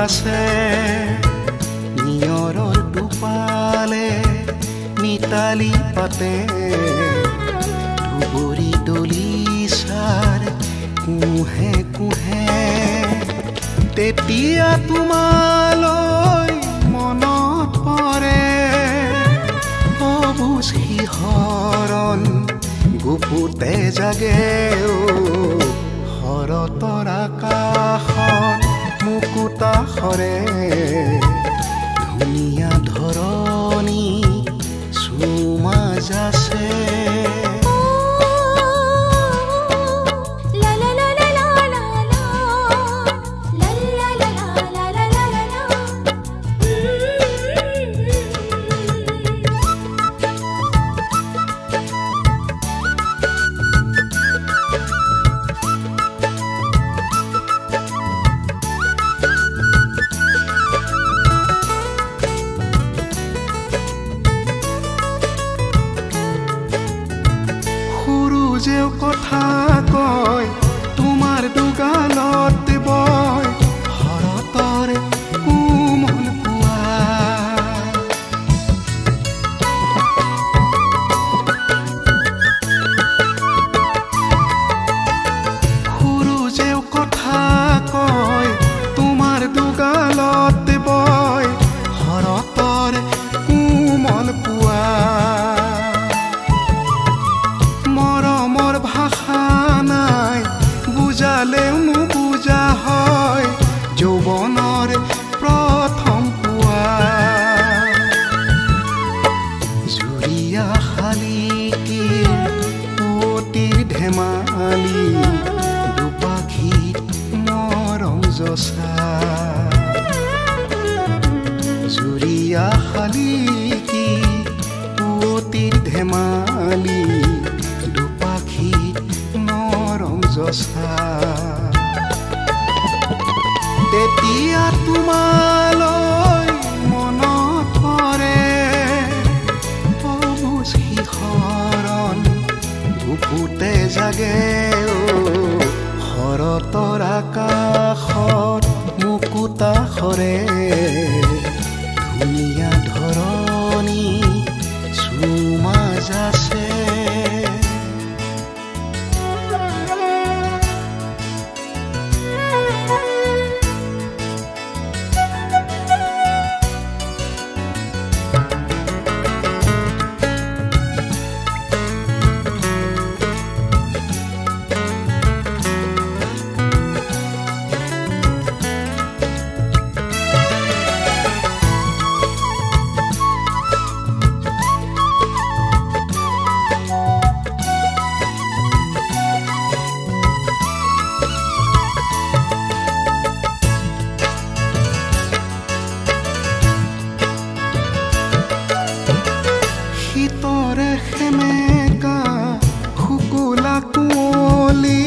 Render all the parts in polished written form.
যাছে নিয়ৰৰ টোপালে মিতালি পাতে ধুবুৰী দলিচাৰ কুহে কুহে তেতিয়া তোমালৈ মনত পৰে অবুজ শিহৰণ গুপুতে জাগে শৰতৰ আকাশত মুকুতা সৰে ধুনীয়া ধৰণী চুমা যাছে যেও কথা কয় তোমাৰ দুগালত বয় শৰতৰ কোমল পুৱা সৰু যেও কথা কয় তোমাৰ দুগালত বয় শৰতৰ কোমল পুৱা ভাষা নাই বুজালেও নুবুজা হয় যৌৱনৰ প্ৰথম পুৱা জুৰীয়া শালিকীৰ পুৱতিৰ ধেমালি দুপাখীৰ মৰম জচা জুৰীয়া শালিকী পুৱতিৰ ধেমালি তেতিয়া তোমালৈ মনত পৰে অবুজ শিহৰণ গুপুতে জাগে শৰতৰ আকাশত মুকুতা সৰে ধুনীয়া ধৰণী চুমা যাছে শীতৰে সেমেকা শুকুলা কুঁৱলী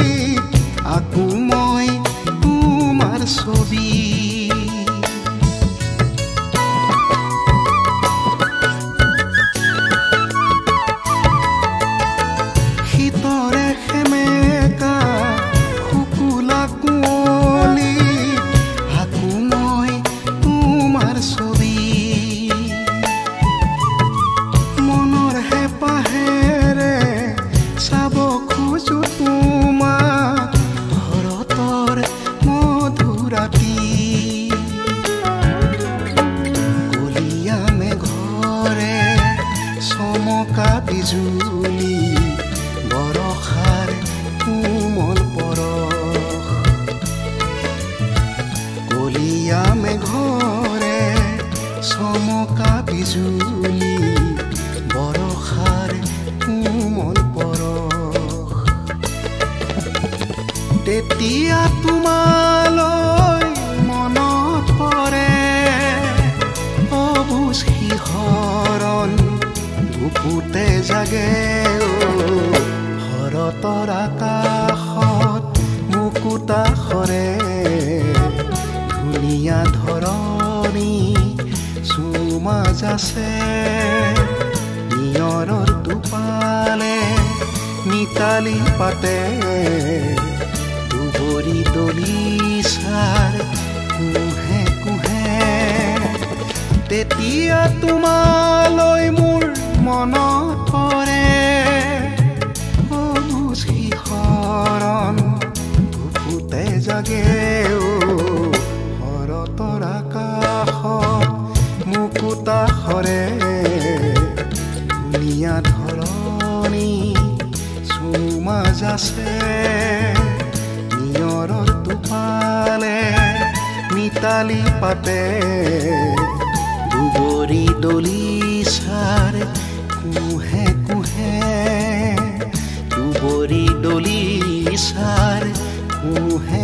আকো মই তোমাৰ ছবি শীতৰে সেমেকা শুকুলা কুঁৱলী আকো মই তোমাৰ ছবি পাহেৰে চাব খোজো তোমাক শৰতৰ মধুৰাতি কলীয়া মেঘৰে চমকা বিজুলী বৰষাৰ কোমল পৰশ কলীয়া মেঘৰে চমকা বিজুলী বৰষাৰ কোমল পৰশ তেতিয়া তোমালৈ মনত পৰে অবুজ শিহৰণ গুপুতে জাগে শৰতৰ আকাশত মুকুতা সৰে ধুনীয়া ধৰণী চুমা যাছে নিয়ৰৰ টোপালে মিতালি পাতে দুবৰি দলিচাৰ কুহে কুহে তেতিয়া তোমালৈ মোৰ মনত পৰে অবুজি হৰণ বুকুতে জাগে শৰতৰ আকাশত মুকুতা সৰে ধুনীয়া ধৰণী চুমা যাছে নিয়ৰৰ টোপালে মিতালি পাতে দুবৰি দলি চাৰ কুহে কুহে দুবৰি দলি চাৰ কুহে